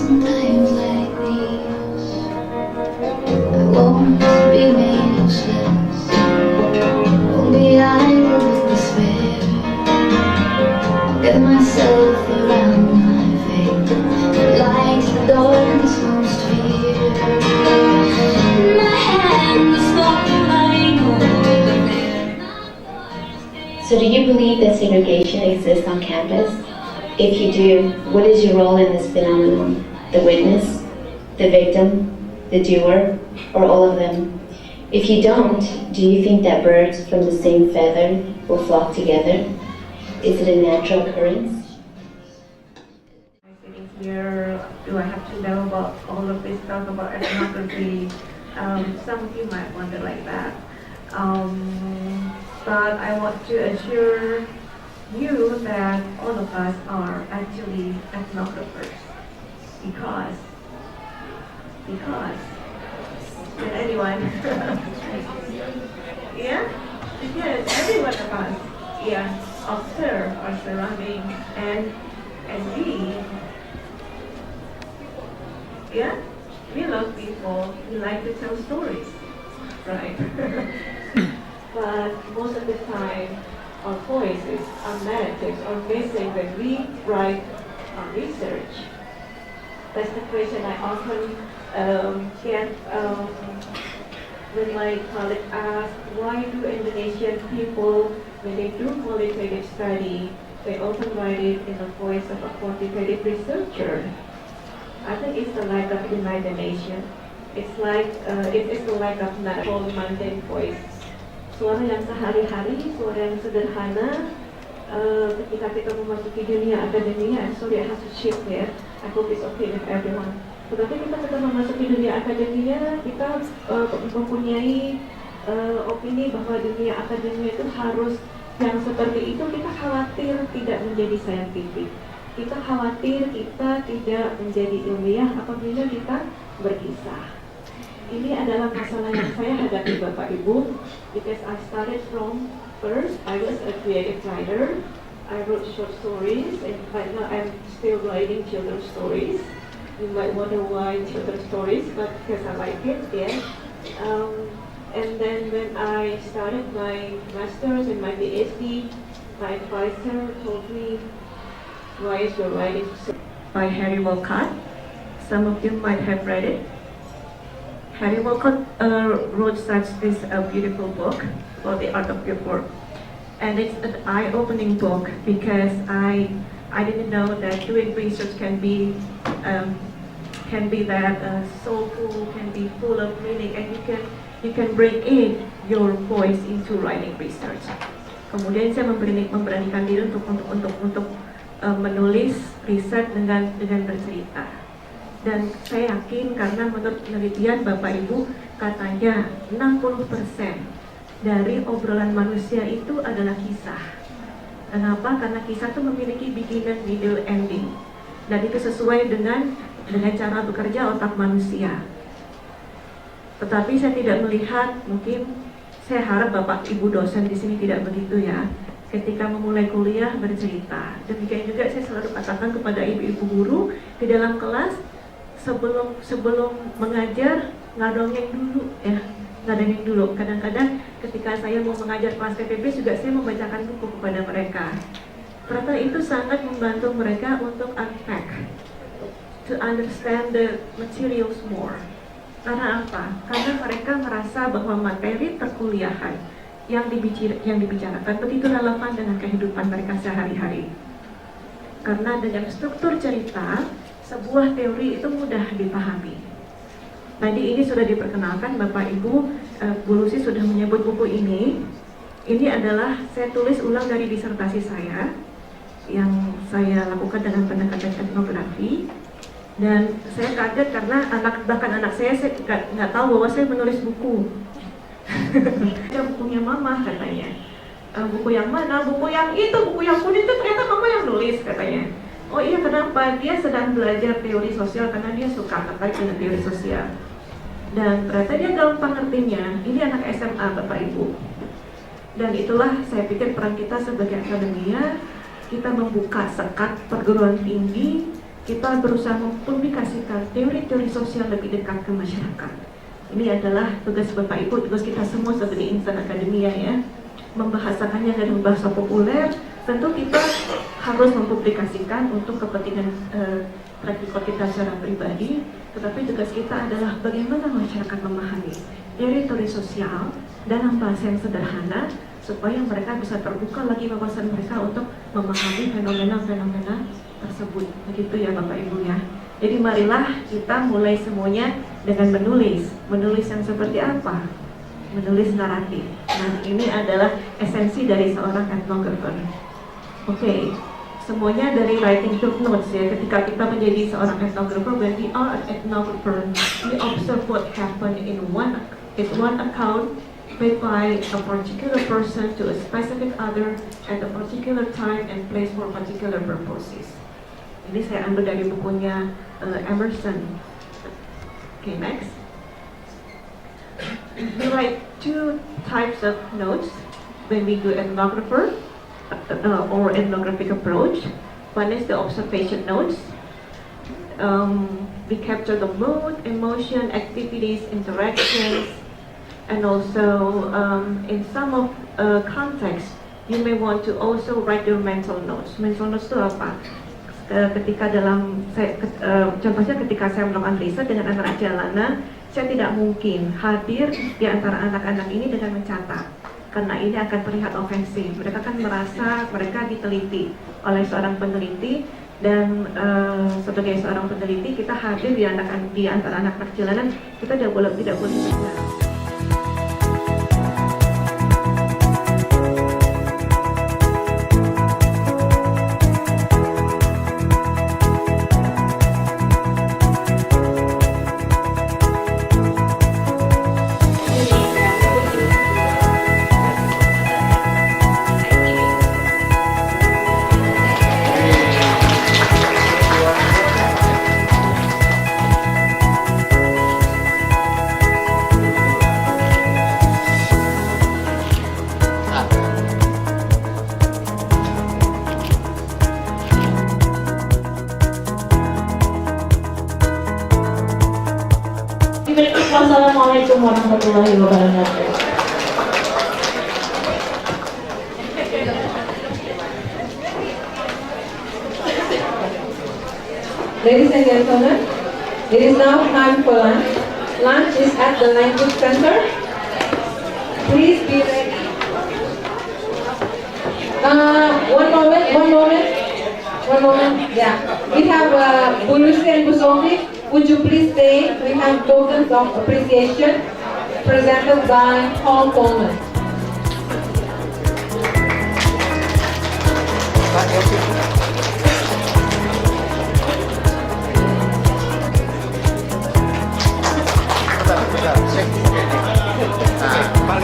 Sometimes like these, I won't be made useless, won't be idle with despair. I'll get myself around my fate, like the darkness most fear. My hand is falling over. So do you believe that segregation exists on campus? If you do, what is your role in this phenomenon? The witness, the victim, the doer, or all of them? If you don't, do you think that birds from the same feather will flock together? Is it a natural occurrence? Sitting here, do I have to know about all of this stuff about ethnography? Some of you might wonder like that. But I want to assure you that all of us are actually ethnographers because can anyone yeah, because every one of us observe our surroundings and we love people, we like to tell stories, right? But most of the time our voices, our narratives are missing when we write our research. That's the question I often get when my colleagues ask, why do Indonesian people, when they do qualitative study, they often write it in the voice of a quantitative researcher? I think it's the lack of imagination. It's like it's the lack of natural mundane voice. Suara yang sehari-hari, suara yang sederhana. Ketika kita memasuki dunia akademia, sorry I have to shift here. I hope it's okay with everyone. Tetapi kita memasuki dunia akademia, kita mempunyai opini bahwa dunia akademia itu harus yang seperti itu. Kita khawatir tidak menjadi saintifik. Kita khawatir kita tidak menjadi ilmiah apabila kita berkisah. Ini adalah masalah yang saya hadapi Bapak Ibu, because I started from first, I was a creative writer. I wrote short stories, and right now I'm still writing children's stories. You might wonder why children's stories, but because I like it, yeah. And then when I started my master's and my PhD, my advisor told me, why is your writing so? By Harry Walcott. Some of you might have read it. Harry Walcott wrote such this beautiful book called The Art of Your Work, and it's an eye-opening book because I didn't know that doing research can be that soulful, can be full of meaning, and you can bring in your voice into writing research. Kemudian saya memberanikan diri untuk menulis riset dengan bercerita. Dan saya yakin karena menurut penelitian Bapak Ibu katanya 60% dari obrolan manusia itu adalah kisah. Kenapa? Karena kisah itu memiliki beginning, middle, ending. Dan itu sesuai dengan cara bekerja otak manusia. Tetapi saya tidak melihat, mungkin saya harap Bapak Ibu dosen di sini tidak begitu ya. Ketika memulai kuliah bercerita. Demikian juga saya selalu katakan kepada ibu-ibu guru di dalam kelas, sebelum mengajar ngadongeng dulu ya, ngadongeng dulu. Kadang-kadang ketika saya mau mengajar kelas PPB juga saya membacakan buku kepada mereka. Ternyata itu sangat membantu mereka untuk unpack, to understand the materials more. Karena apa? Karena mereka merasa bahwa materi perkuliahan yang dibicarakan begitu relevan dengan kehidupan mereka sehari-hari. Karena dengan struktur cerita, sebuah teori itu mudah dipahami. Tadi ini sudah diperkenalkan Bapak Ibu, Bu Lucy sudah menyebut buku ini. Ini adalah saya tulis ulang dari disertasi saya yang saya lakukan dengan pendekatan etnografi. Dan saya kaget karena bahkan anak saya nggak tahu bahwa saya menulis buku. Ada bukunya Mama katanya. Buku yang mana? Buku yang itu, buku yang kuning itu ternyata Mama yang nulis katanya. Oh iya, kenapa? Dia sedang belajar teori sosial karena dia suka tertarik dengan teori sosial. Dan ternyata dia gampang ngertinya. Ini anak SMA Bapak Ibu. Dan itulah saya pikir peran kita sebagai akademia, kita membuka sekat perguruan tinggi kita berusaha mempublikasikan teori-teori sosial lebih dekat ke masyarakat. Ini adalah tugas Bapak Ibu, tugas kita semua sebagai insan akademia ya. Membahasakannya dengan bahasa populer, tentu kita harus mempublikasikan untuk kepentingan track record kita secara pribadi, tetapi tugas kita adalah bagaimana masyarakat memahami teori-teori sosial dalam bahasa yang sederhana, supaya mereka bisa terbuka lagi wawasan mereka untuk memahami fenomena-fenomena tersebut. Begitu ya Bapak Ibu ya. Jadi marilah kita mulai semuanya dengan menulis. Menulis yang seperti apa? Menulis naratif. Nah, ini adalah esensi dari seorang ethnographer. Oke, semuanya dari writing to notes ya. Ketika kita menjadi seorang ethnographer, when we are an ethnographer, we observe what happened in one account made by a particular person to a specific other at a particular time and place for particular purposes. Ini saya ambil dari bukunya Emerson. Okay, next. We write two types of notes when we do ethnographer or ethnographic approach. One is the observation notes. We capture the mood, emotion, activities, interactions, and also in some of context, you may want to also write your mental notes. Mental notes itu apa? Ketika contohnya ketika saya melakukan riset dengan anak jalanan, saya tidak mungkin hadir di antara anak-anak ini dengan mencatat, karena ini akan terlihat ofensif. Mereka kan merasa mereka diteliti oleh seorang peneliti, dan sebagai seorang peneliti kita hadir di antara anak-anak jalanan, kita tidak boleh bicara. Wassalamualaikum warahmatullahi wabarakatuh. Ladies and gentlemen, it is now time for lunch. Lunch is at the language center. Please be ready. One moment. Yeah, we have Bu Lucy and Bu Sophie. Would you please stay? We have tokens of appreciation presented by Paul Coleman. Pak,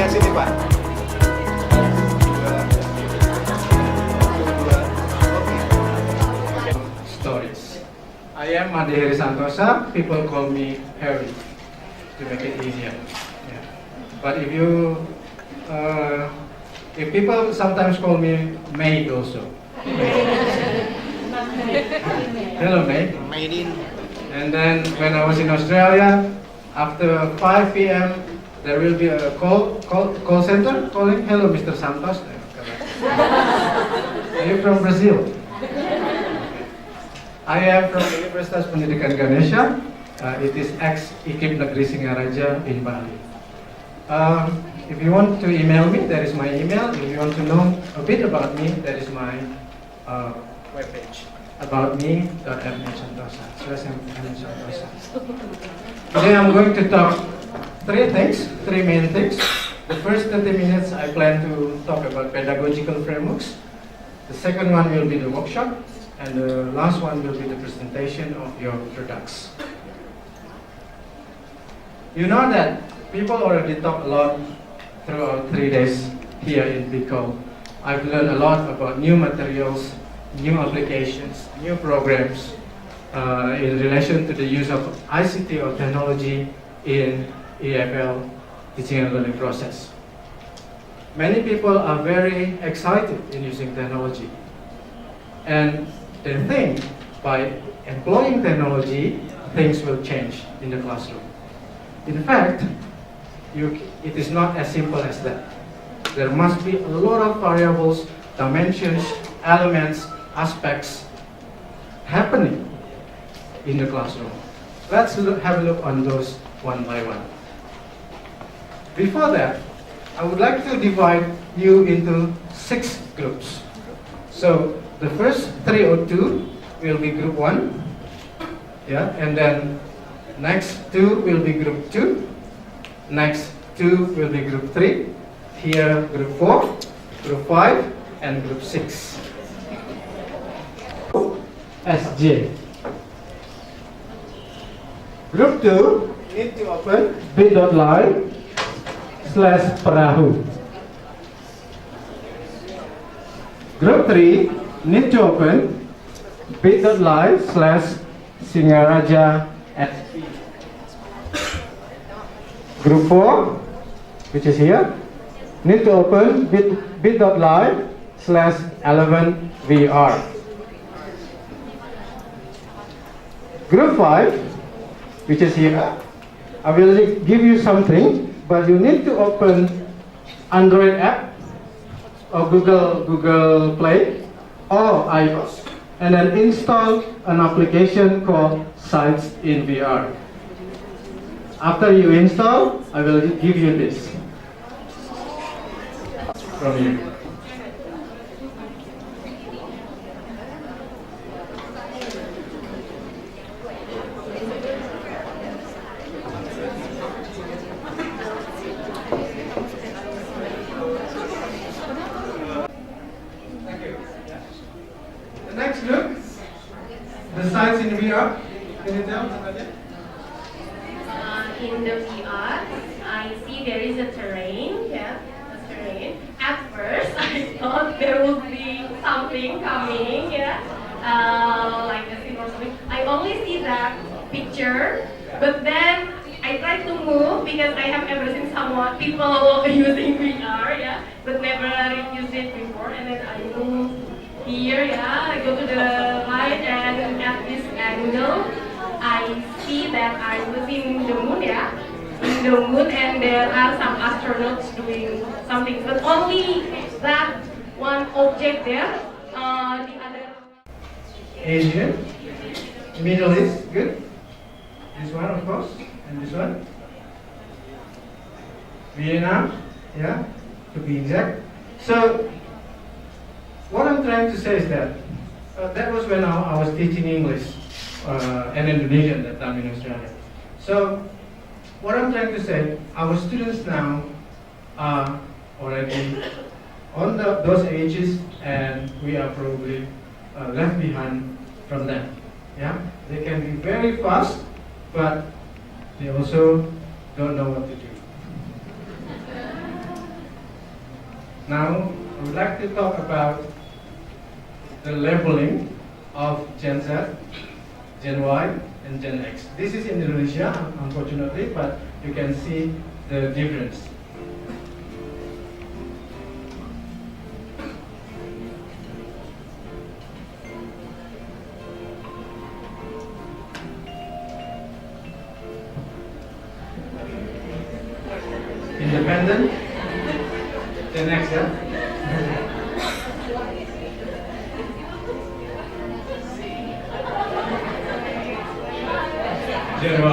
sini Pak. Stories. I am Madhiri Santosa. People call me Harry to make it easier. Yeah. But if people sometimes call me May also. Hello May. And then when I was in Australia, after 5 p.m. there will be a call center calling. Hello Mr. Santos. Are you from Brazil? I am from Universitas Pendidikan Ganesha. It is ex-IKIP Negeri Singaraja in Bali. If you want to email me, that is my email. If you want to know a bit about me, that is my webpage. aboutme.msantosa. Today I'm going to talk three main things. The first 30 minutes I plan to talk about pedagogical frameworks. The second one will be the workshop. And the last one will be the presentation of your products. You know that people already talk a lot throughout 3 days here in Bicole. I've learned a lot about new materials, new applications, new programs in relation to the use of ICT or technology in EFL teaching and learning process. Many people are very excited in using technology, and they think by employing technology, things will change in the classroom. In fact, it is not as simple as that. There must be a lot of variables, dimensions, elements, aspects happening in the classroom. Let's have a look on those one by one. Before that, I would like to divide you into 6 groups. So the first 3 or 2 will be group 1, yeah, and then next 2 will be group 2, next 2 will be group 3, here group 4, group 5, and group 6. SJ. Group 2 need to open bit.ly/perahu. Group 3 need to open bit.ly/singaraja SP. Group 4, which is here, need to open bit.ly/11VR. Group 5, which is here, I will give you something, but you need to open Android app or Google Play or iOS, and then install an application called Sites in VR. After you install, I will give you this from you. The next look, the sites in VR. Can you tell? In the VR, I see there is a terrain, yeah, a terrain. At first, I thought there would be something coming, yeah, like a thing or something. I only see that picture, but then I tried to move because I have ever seen people using VR, yeah, but never used it before. And then I move here, yeah, I go to the right, and at this angle, I see that I was in the moon, yeah, in the moon, and there are some astronauts doing something, but only that one object there. The other. Asia, Middle East, good. This one, of course, and this one. Vietnam, yeah, to be exact. So, what I'm trying to say is that that was when I was teaching English and Indonesian at that time in Australia. So, what I'm trying to say, our students now are already on those ages, and we are probably left behind from them. Yeah, they can be very fast, but they also don't know what to do. Now, I would like to talk about the labeling of Gen Z, Gen Y, and Gen X. This is in Indonesia, unfortunately, but you can see the difference. Independent, Gen X, yeah? Gen Y.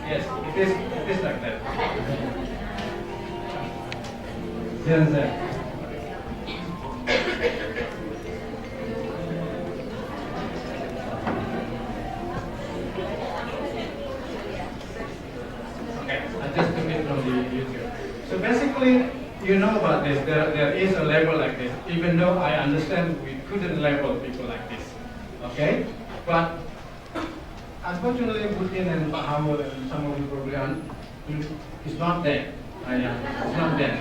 Yes, it is like that. Gen Z. I just took it from the YouTube. So basically, you know about this. There is a label like this. Even though I understand we couldn't label people like this, okay? But unfortunately, Putin and Pahamu and some of you probably it's not there. It's not there.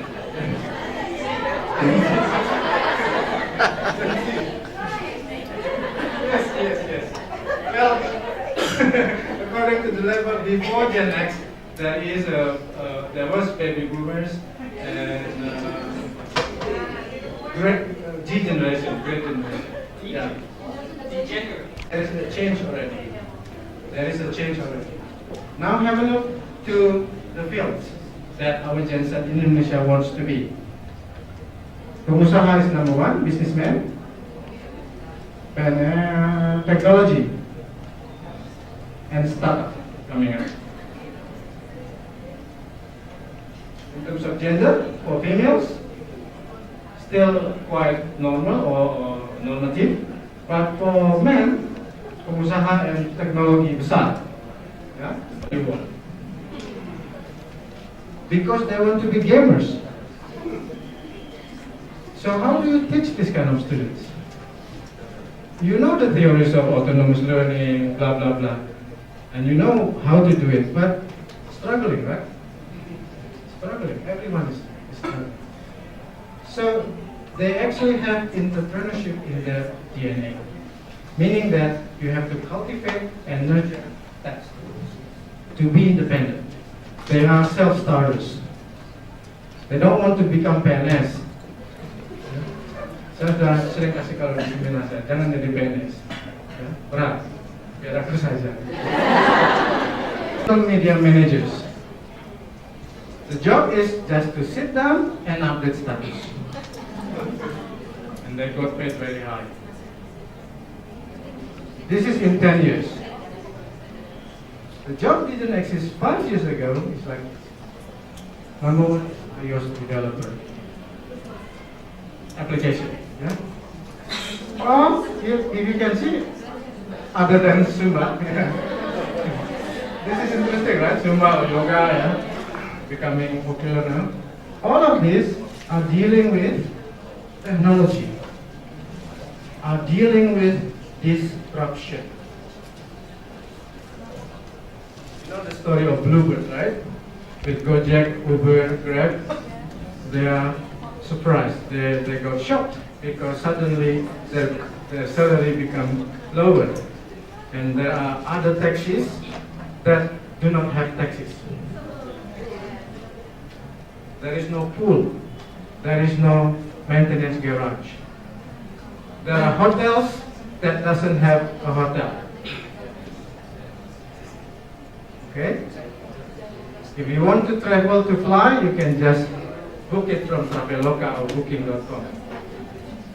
Yes. Well, according to the level before Gen X, there was baby boomers and great G generation, great generation. Yeah. There is a change already. There is a change already. Now have a look to the fields that our Gen Z in Indonesia wants to be. Pengusaha is number one, businessman, and technology and startup coming up. In terms of gender, for females, still quite normal or normative, but for men, pengusaha and teknologi besar, yeah, you want. Because they want to be gamers. So how do you teach this kind of students? You know the theories of autonomous learning, blah, blah, blah. And you know how to do it, but struggling, right? Struggling, everyone is struggling. So they actually have entrepreneurship in their DNA. Meaning that you have to cultivate and nurture that to be independent. They are self-starters. They don't want to become PNS. Saya sudah sering kasih kalau di seminar saya, jangan jadi PNS. Ya, berat, biar aku saja. Social media managers. The job is just to sit down and update status. And they got paid very high. This is in 10 years. The job didn't exist 5 years ago. It's like, number one, iOS developer. Application, yeah? Or, if you can see, other than Zumba. This is interesting, right? Zumba or yoga, yeah? Becoming popular now. All of these are dealing with technology, are dealing with disruption. You know the story of Bluebird, right? With Gojek, Uber, Grab, they are surprised. They got shocked because suddenly their salary become lower. And there are other taxis that do not have taxis. There is no pool. There is no maintenance garage. There are hotels that doesn't have a hotel. Okay? If you want to travel to fly, you can just book it from Traveloka or Booking.com.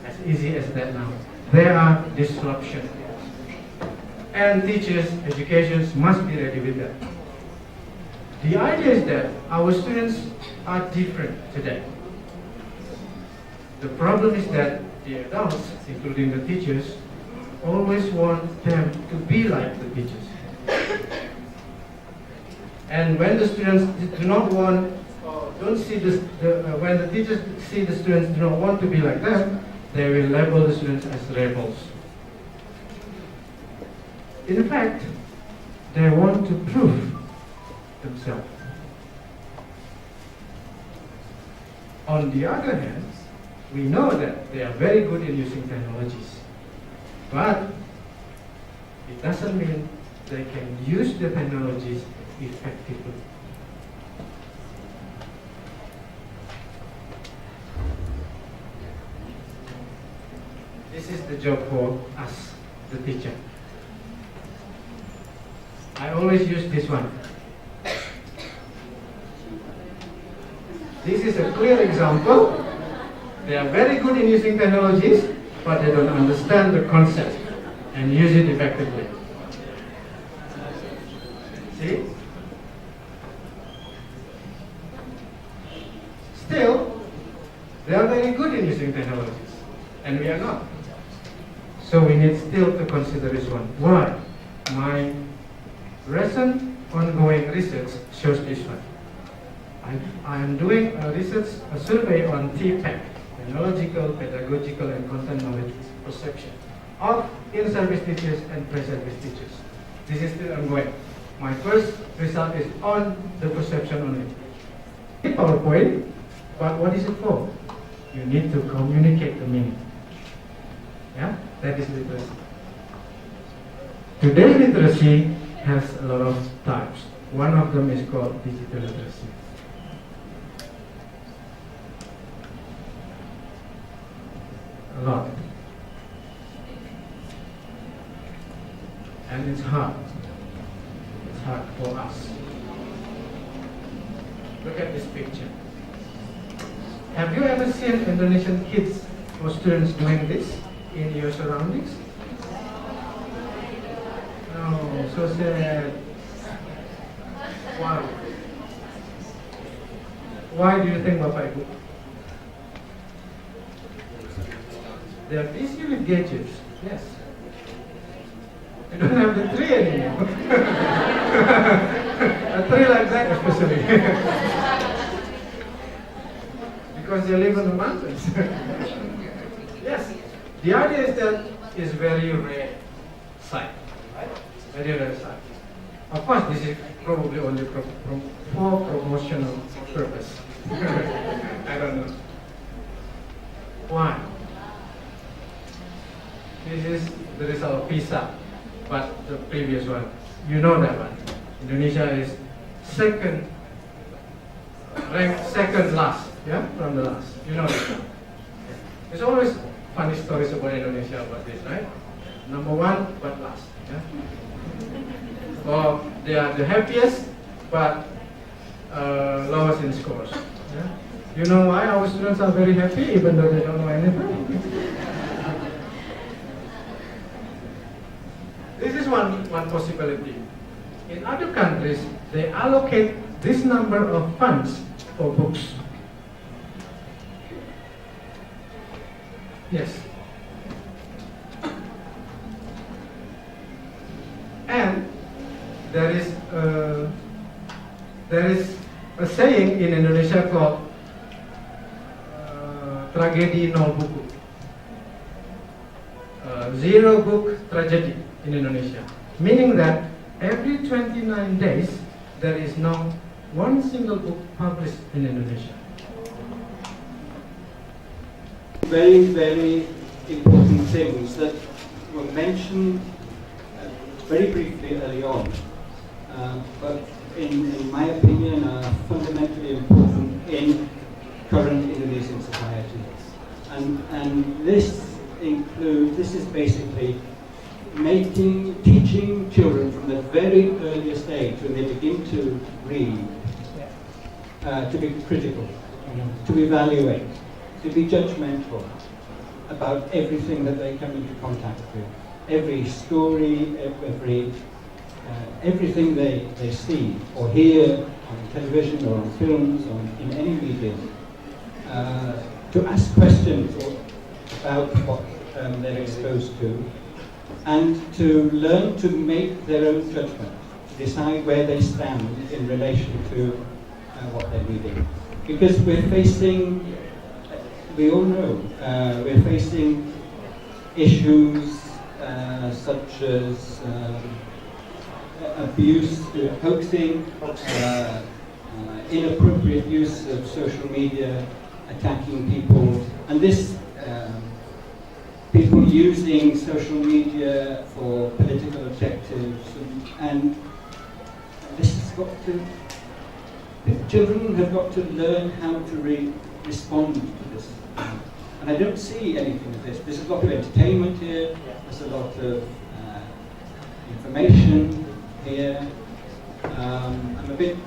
As easy as that now. There are disruption. And teachers, educations must be ready with that. The idea is that our students are different today. The problem is that the adults, including the teachers, always want them to be like the teachers. And when the students do not want, don't see this, when the teachers see the students do not want to be like them, they will label the students as rebels. In fact, they want to prove themselves. On the other hand, we know that they are very good in using technologies. But it doesn't mean they can use the technologies effectively. This is the job for us, the teacher. I always use this one. This is a clear example. They are very good in using technologies, but they don't understand the concept and use it effectively. See? Still, they are very good in using technologies, and we are not. So we need still to consider this one. Why? My recent ongoing research shows this one. I am doing a survey on TPEC, Technological, Pedagogical, and Content Knowledge Perception of in-service teachers and pre-service teachers. This is still ongoing. My first result is on the perception only. PowerPoint, but what is it for? You need to communicate the meaning. Yeah, that is literacy. Today's literacy has a lot of types. One of them is called digital literacy. A lot. And it's hard. It's hard for us. Look at this picture. Have you ever seen Indonesian kids or students doing this in your surroundings? No, so sad. Why? Why do you think Bapak Ibu? They are busy with gadgets, yes. You don't have the tree anymore. A tree like that especially. Because they live on the mountains. Yes, the idea is that it's very rare sight, right? Very rare sight. Of course, this is probably only for promotional purpose. I don't know. Why? This is the result of PISA, but the previous one. You know that one. Indonesia is second, ranked second last, yeah, from the last. You know that one. There's always funny stories about Indonesia about this, right? Number one, but last. Yeah? Or they are the happiest, but lowest in scores. Yeah? You know why our students are very happy even though they don't know anything? This is one possibility. In other countries, they allocate this number of funds for books. Yes. And there is a saying in Indonesia called tragedi nol buku. Zero book tragedy in Indonesia. Meaning that every 29 days there is not one single book published in Indonesia. Very, very important things that were mentioned very briefly early on, but in my opinion are fundamentally important in current Indonesian society. And this is basically teaching children from the very earliest age when they begin to read, to be critical, to evaluate, to be judgmental about everything that they come into contact with. Every story, everything they see or hear on television or on films or in any medium, to ask questions about what they're exposed to, and to learn to make their own judgment, to decide where they stand in relation to what they're reading. Because we're facing, we all know, we're facing issues such as abuse, hoaxing, inappropriate use of social media, attacking people, and this people using social media for political objectives, and this has got to, children have got to learn how to respond to this. And I don't see anything of this. There's a lot of entertainment here, there's a lot of information here. I'm afraid,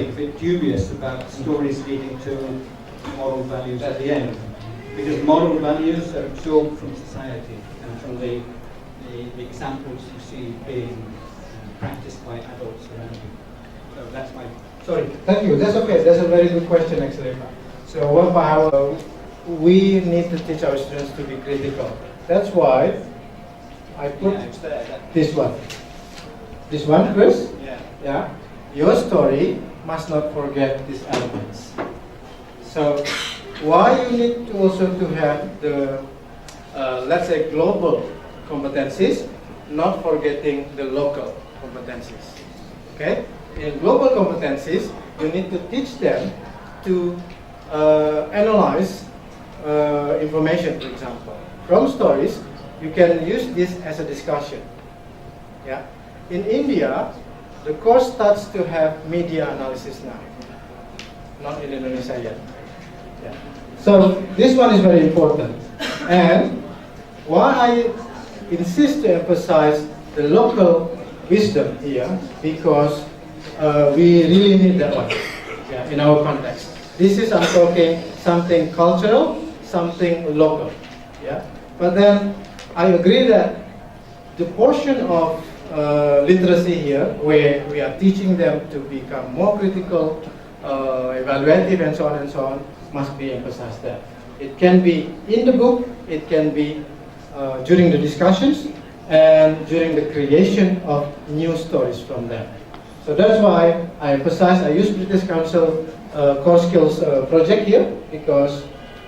a bit dubious about stories leading to moral values at the end. Because moral values are absorbed from society and from the examples you see being practiced by adults around you. So that's my... Sorry, thank you. That's okay. That's a very good question actually. So what about we need to teach our students to be critical. That's why I put this one. This one first. Yeah. Your story must not forget these elements. So why you need to also to have the let's say global competencies, not forgetting the local competencies. Okay? In global competencies, you need to teach them to analyze information, for example. From stories, you can use this as a discussion. Yeah. in India, the course starts to have media analysis now. Not in Indonesia yet. Yeah. So this one is very important. And why I insist to emphasize the local wisdom here, because we really need that one, yeah, in our context. This is, I'm talking something cultural, something local. Yeah. But then I agree that the portion of literacy here, where we are teaching them to become more critical, evaluative, and so on, must be emphasized there. It can be in the book, it can be during the discussions, and during the creation of new stories from them. So that's why I emphasize, I use British Council Core Skills project here, because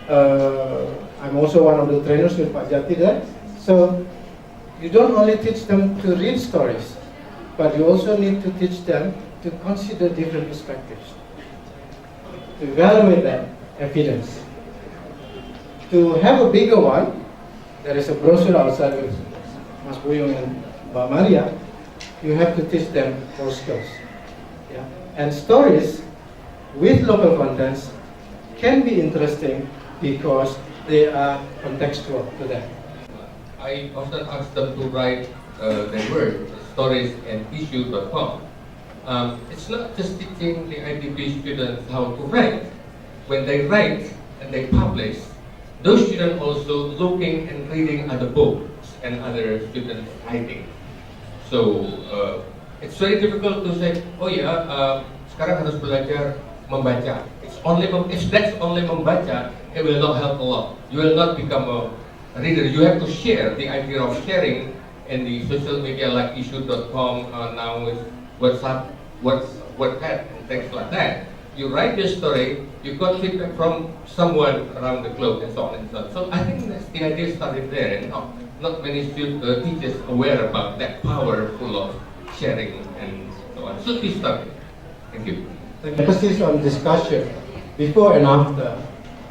I'm also one of the trainers with Pak Jati there. So you don't only teach them to read stories, but you also need to teach them to consider different perspectives, to evaluate that evidence. To have a bigger one, there is a brochure outside with Mas Buyung and Mbak Maria. You have to teach them core skills. Yeah? And stories with local contents can be interesting because they are contextual to them. I often ask them to write their work, stories, and issue.com. It's not just teaching the IDP students how to write. When they write and they publish, those students also looking and reading other books and other students writing. So it's very difficult to say, oh ya, sekarang harus belajar membaca. If that's only membaca, it will not help a lot. You will not become a reader. You have to share the idea of sharing in the social media like issue.com, now with WhatsApp, WhatsApp, and things like that. You write your story, you got feedback from someone around the globe, and so on and so on. So I think that's the idea started there, and not many teachers aware about that powerful of sharing and so on. Should be started. Thank you. The emphasis on discussion before and after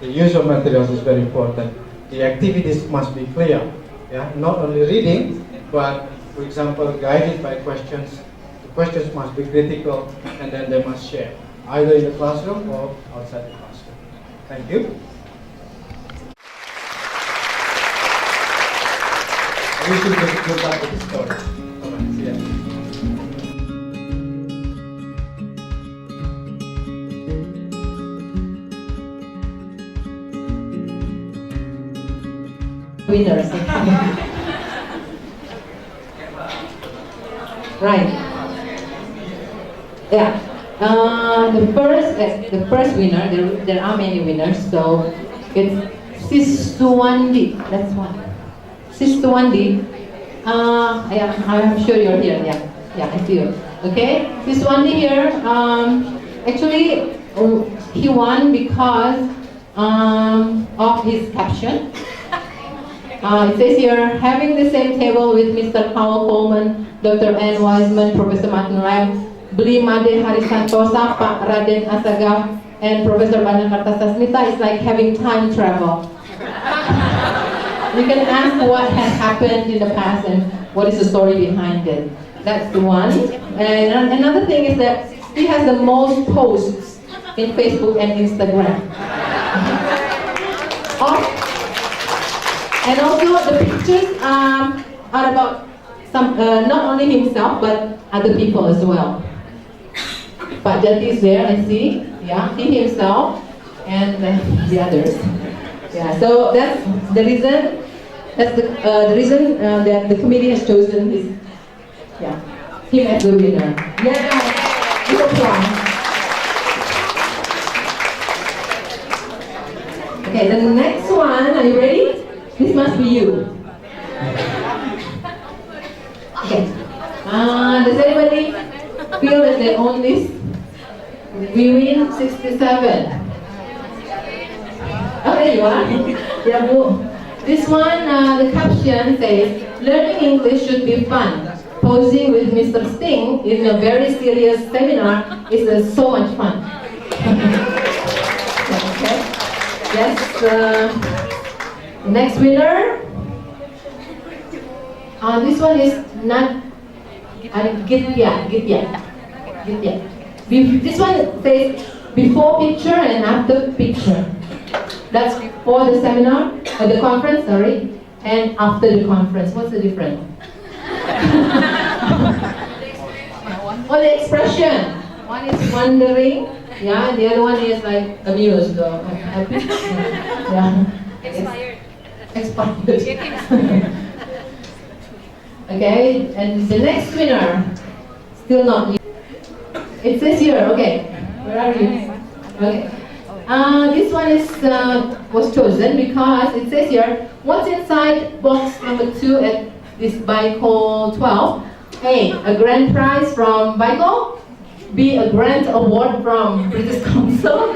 the use of materials is very important. The activities must be clear, yeah? Not only reading, but for example, guided by questions. The questions must be critical, and then they must share, either in the classroom or outside the classroom. Thank you. We should just go back to the story. All right, see ya. Winners. Right. Yeah. The first winner. There are many winners. So it's Siswandi. That's one. Siswandi. I'm sure you're here. Yeah, I see you. Okay. Siswandi here. Actually, he won because of his caption. It says here, having the same table with Mr. Paul Coleman, Dr. Ann Wiseman, Professor Martin Ram, Bli Made Harisantosa, Pak Raden Asagaf, and Professor Bana Kartasasmita is like having time travel. You can ask what has happened in the past and what is the story behind it. That's the one. And another thing is that he has the most posts in Facebook and Instagram. And also the pictures are about some, not only himself but other people as well. Pak Jati is there, I see. Yeah, he himself and the others. Yeah, so that's the reason. That's the reason that the committee has chosen him as the winner. Yeah, good applause. Okay, the next one. Are you ready? This must be you. Okay. Does anybody feel that they own this? We win 67. Oh, there you are. Yeah, Bu. This one, the caption says, learning English should be fun. Posing with Mr. Sting in a very serious seminar is so much fun. Okay. Yes. Next winner. This one is not And Gitya. This one says before picture and after picture. That's for the seminar, or the conference, sorry, and after the conference. What's the difference? Or the expression. One is wondering, yeah, and the other one is like amused or happy. Yeah. Expired. Okay, and the next winner, still not you. It says here, okay, where are you? Okay. This one was chosen because it says here, what's inside box number 2 at this Bicole 12? A. A grand prize from Bicole. B. A grant award from British Council.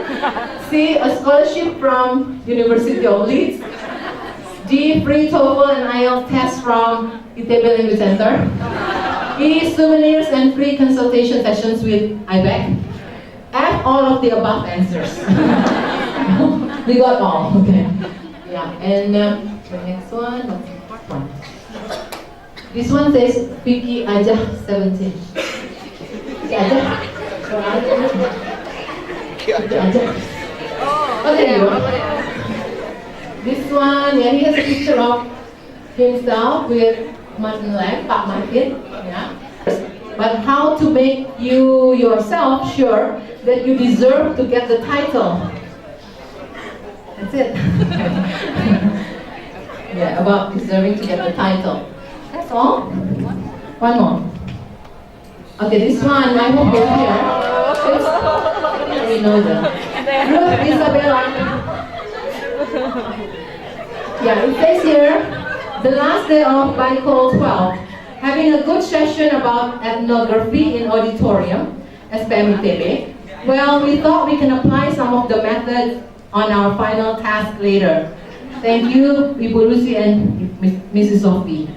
C. A scholarship from University of Leeds. D. Free TOEFL and IELTS test from ITB Language Center. E. Souvenirs and free consultation sessions with IBEC. F. All of the above answers. We got all, okay. Yeah, and the next one, what's the fourth one? This one says Vicky Ajah 17. Vicky Ajah? Vicky Ajah. Oh, there you go. This one, yeah, he has a picture of himself with Martin Lam, Pak Martin, yeah. But how to make you yourself sure that you deserve to get the title. That's it. Yeah, about deserving to get the title. That's all. One more. Okay, this one, I hope you're here. We know them. Ruth Isabella. Yeah, it says here, the last day of Bicole 12, having a good session about ethnography in auditorium, SPM ITB. Well, we thought we can apply some of the methods on our final task later. Thank you, Ibu Lucy and Mrs. Sophie.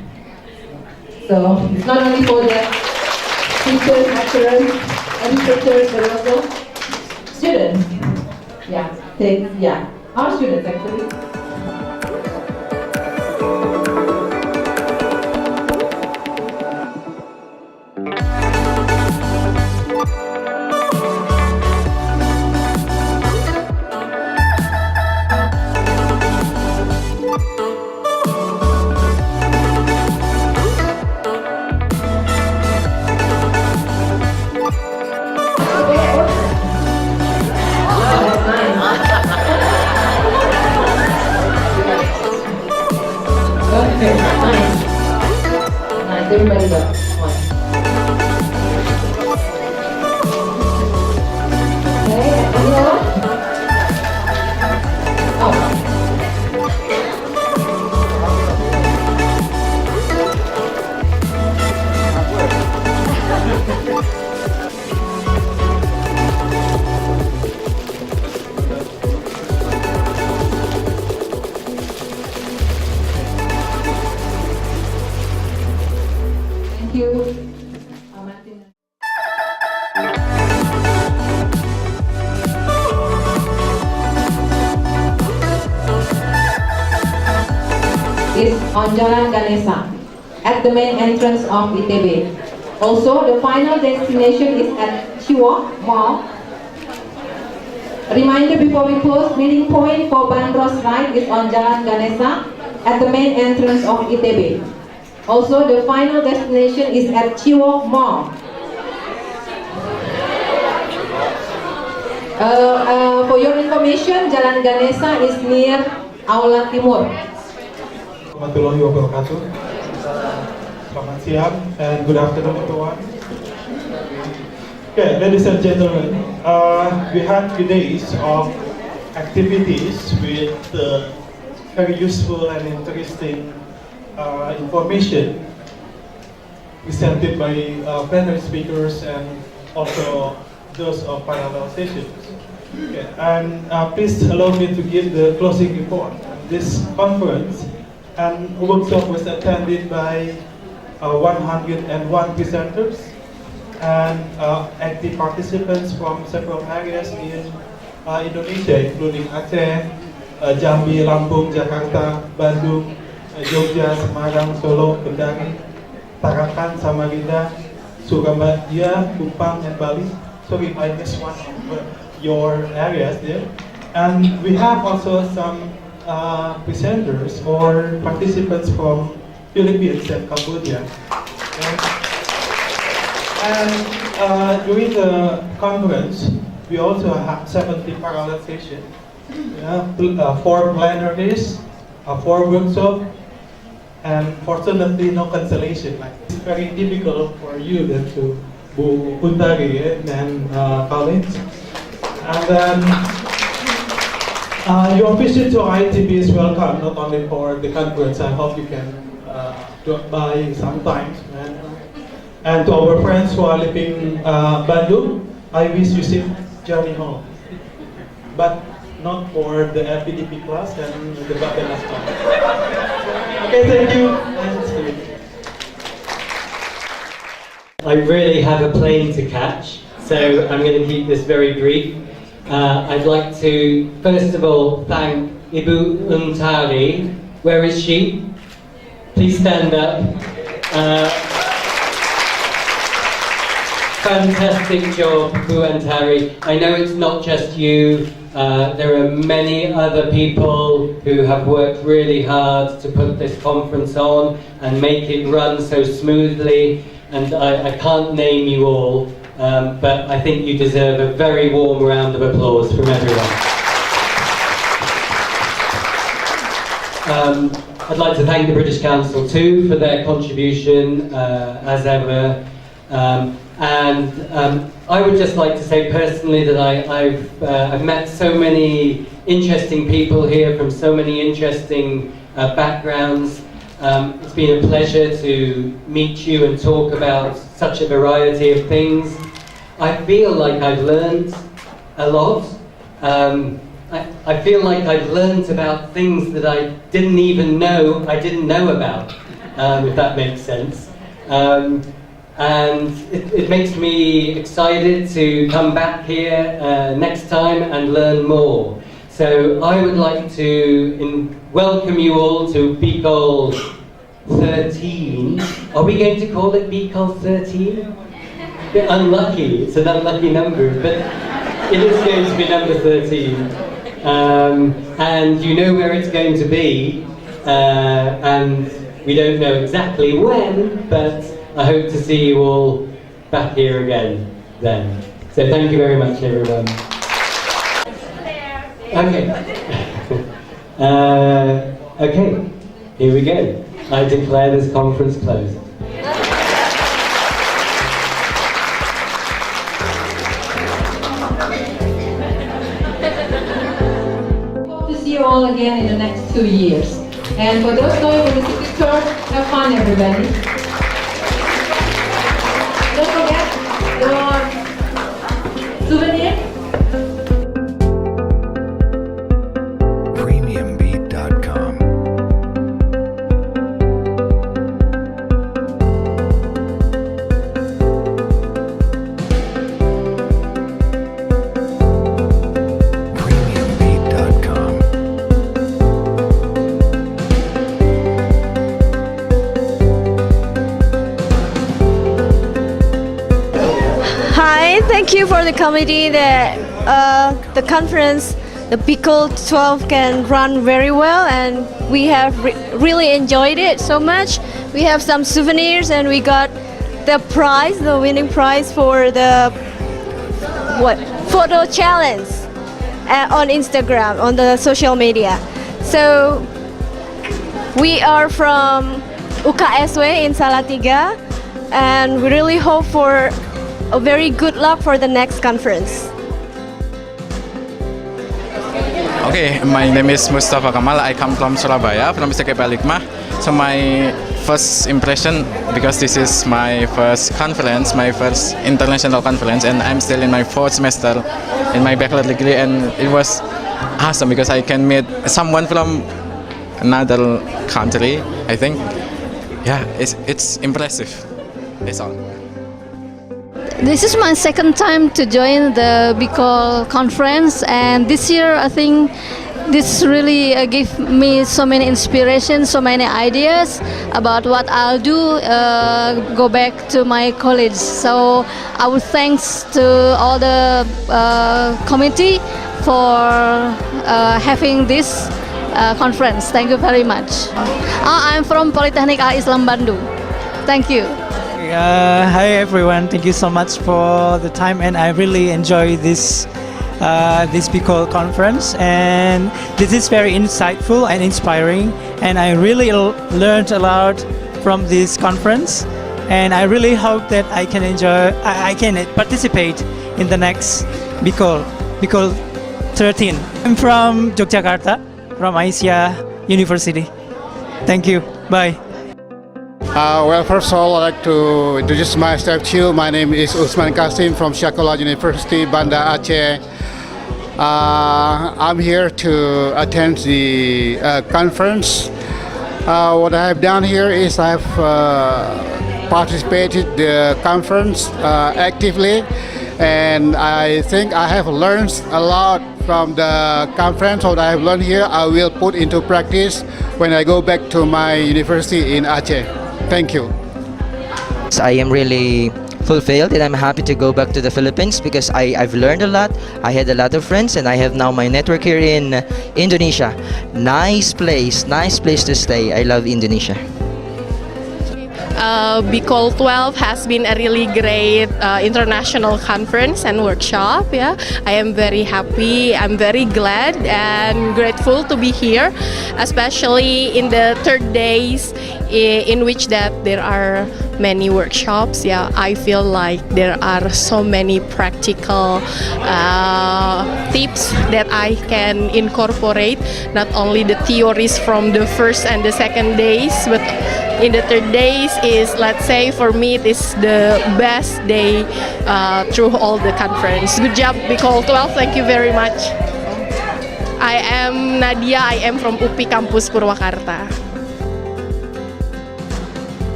So, it's not only for the teachers, lecturers, educators, but also students. Yeah, our students actually. Okay, nice. Nice, everybody got one. Okay, anyone? Oh. Thank you. Is on Jalan Ganesha at the main entrance of ITB. Also, the final destination is at Chiwok Mall. Reminder before we close, meeting point for Bandros ride is on Jalan Ganesha at the main entrance of ITB. Also, the final destination is at Chiwok Mall. For your information, Jalan Ganesha is near Aula Timur. Warahmatullahi wabarakatuh. Selamat siang and good afternoon everyone. Okay, ladies and gentlemen, we had 2 days of activities with very useful and interesting information presented by plenary speakers and also those of parallel sessions. Okay, and please allow me to give the closing report. This conference and workshop was attended by 101 presenters and active participants from several areas in Indonesia, including Aceh, Jambi, Lampung, Jakarta, Bandung, Jogja, Semarang, Solo, Kendari, Tarakan, Samarinda, Surabaya, Kupang, and Bali. Sorry if I missed one of your areas there. And we have also some presenters or participants from Philippines and Cambodia. And during the conference, we also have 70 parallel sessions, 4 plenaries, 4 workshops, and fortunately no cancellation. Like, it's very difficult for you then to Untari and colleagues. And then your visit to ITB is welcome, not only for the conference. I hope you can drop by sometimes. And to our friends who are living Bandung, I wish you safe journey home. But not for the FPDP class and the Bapenas class. Okay, thank you. I really have a plane to catch, so I'm going to keep this very brief. I'd like to, first of all, thank Ibu Untari. Where is she? Please stand up. Fantastic job, Bu Antari. I know it's not just you. There are many other people who have worked really hard to put this conference on and make it run so smoothly. And I can't name you all, but I think you deserve a very warm round of applause from everyone. I'd like to thank the British Council too for their contribution, as ever. And I would just like to say personally that I've met so many interesting people here from so many interesting backgrounds. It's been a pleasure to meet you and talk about such a variety of things. I feel like I've learned a lot. I feel like I've learned about things that I didn't even know I didn't know about, if that makes sense. And it makes me excited to come back here next time and learn more. So I would like to welcome you all to Bicole 13. Are we going to call it Bicole 13? A bit unlucky, it's an unlucky number, but it is going to be number 13. And you know where it's going to be, and we don't know exactly when, but I hope to see you all back here again then. So thank you very much, everyone. Okay. Okay, here we go. I declare this conference closed. Hope to see you all again in the next 2 years. And for those going to the city tour, have fun, everybody. Don't forget your souvenir. Premiumbeat.com. Premiumbeat.com. Hi, thank you for the committee that the conference, the Bicole 12 can run very well, and we have really enjoyed it so much. We have some souvenirs and we got the prize, the winning prize for the photo challenge on Instagram, on the social media. So we are from UKSW in Salatiga, and we really hope for a very good luck for the next conference. Okay, my name is Mustafa Kamal. I come from Surabaya, from SKP Alikmah. So my first impression, because this is my first conference, my first international conference, and I'm still in my 4th semester in my bachelor degree, and it was awesome because I can meet someone from another country. I think, yeah, it's impressive. That's all. This is my second time to join the Bicole conference, and this year I think this really give me so many inspirations, so many ideas about what I'll do. Go back to my college. So I would thanks to all the committee for having this conference. Thank you very much. I'm from Politeknik Al Islam Bandung. Thank you. Hi everyone, thank you so much for the time, and I really enjoy this Bicole conference, and this is very insightful and inspiring, and I really learned a lot from this conference, and I really hope that I can participate in the next Bicole 13. I'm from Yogyakarta, from Aisyah University. Thank you. Bye. Well, first of all, I'd like to introduce myself to you. My name is Usman Kasim from Shakola University, Banda Aceh. I'm here to attend the conference. What I have done here is I've participated the conference actively, and I think I have learned a lot from the conference. What I have learned here, I will put into practice when I go back to my university in Aceh. Thank you. I am really fulfilled and I'm happy to go back to the Philippines because I've learned a lot. I had a lot of friends and I have now my network here in Indonesia. Nice place to stay. I love Indonesia. Bicole 12 has been a really great international conference and workshop. Yeah, I am very happy. I'm very glad and grateful to be here, especially in the third days in which that there are many workshops. Yeah, I feel like there are so many practical tips that I can incorporate. Not only the theories from the first and the second days, but in the third days is, let's say, for me it is the best day through all the conference. Good job, Bicole 12. Thank you very much. I am Nadia. I am from UPI Kampus Purwakarta.